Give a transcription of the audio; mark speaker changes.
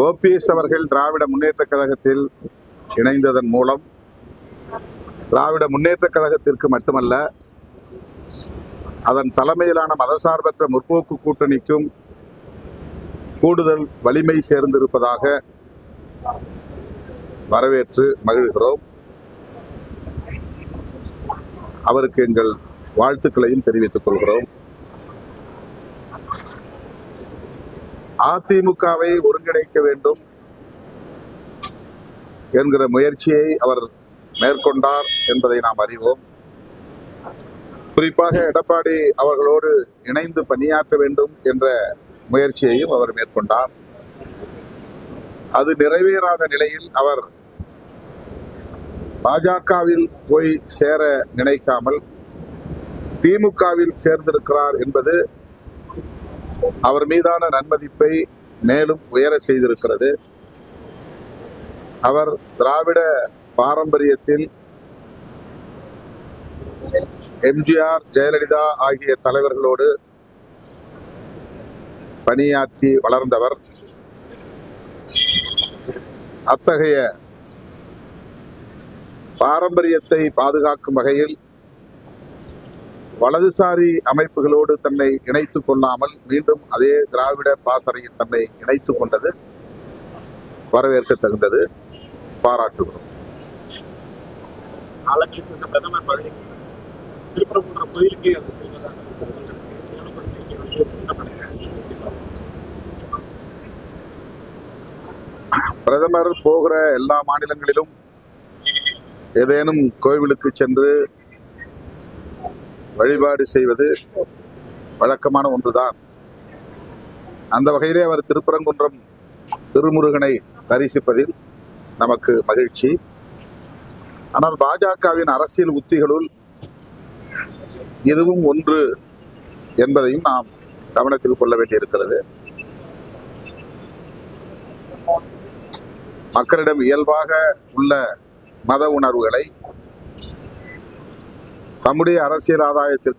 Speaker 1: OPS அவர்கள் திராவிட முன்னேற்ற கழகத்தில் இணைந்ததன் மூலம் திராவிட முன்னேற்ற கழகத்திற்கு மட்டுமல்ல, அதன் தலைமையிலான மதசார்பற்ற முற்போக்கு கூட்டணிக்கும் கூடுதல் வலிமை சேர்ந்திருப்பதாக வரவேற்று மகிழ்கிறோம். அவருக்கு எங்கள் வாழ்த்துக்களையும் தெரிவித்துக் கொள்கிறோம். அதிமுகவை ஒருங்கிணைக்க வேண்டும் என்கிற முயற்சியை அவர் மேற்கொண்டார் என்பதை நாம் அறிவோம். குறிப்பாக எடப்பாடி அவர்களோடு இணைந்து பணியாற்ற வேண்டும் என்ற முயற்சியையும் அவர் மேற்கொண்டார். அது நிறைவேறாத நிலையில் அவர் பாஜகவில் போய் சேர நினைக்காமல் திமுகவில் சேர்ந்திருக்கிறார் என்பது அவர் மீதான நன்மதிப்பை மேலும் உயர செய்திருக்கிறது. அவர் திராவிட பாரம்பரியத்தில் எம்ஜிஆர், ஜெயலலிதா ஆகிய தலைவர்களோடு பணியாற்றி வளர்ந்தவர். அத்தகைய பாரம்பரியத்தை பாதுகாக்கும் வகையில் வலதுசாரி அமைப்புகளோடு தன்னை இணைத்துக் கொள்ளாமல் மீண்டும் அதே திராவிட பாசறையில் தன்னை இணைத்துக் கொண்டது வரவேற்க தகுந்தது, பாராட்டுகிறோம். பிரதமர் போகிற எல்லா மாநிலங்களிலும் ஏதேனும் கோவிலுக்கு சென்று வழிபாடு செய்வது வழக்கமான ஒன்றுதான். அந்த வகையிலே அவர் திருப்பரங்குன்றம் திருமுருகனை தரிசிப்பதில் நமக்கு மகிழ்ச்சி. ஆனால் பாஜகவின் அரசியல் உத்திகளுள் இதுவும் ஒன்று என்பதையும் நாம் கவனத்தில் கொள்ள வேண்டியிருக்கிறது. மக்களிடம் இயல்பாக உள்ள மத உணர்வுகளை தம்முடைய அரசியல் ஆதாயத்திற்கு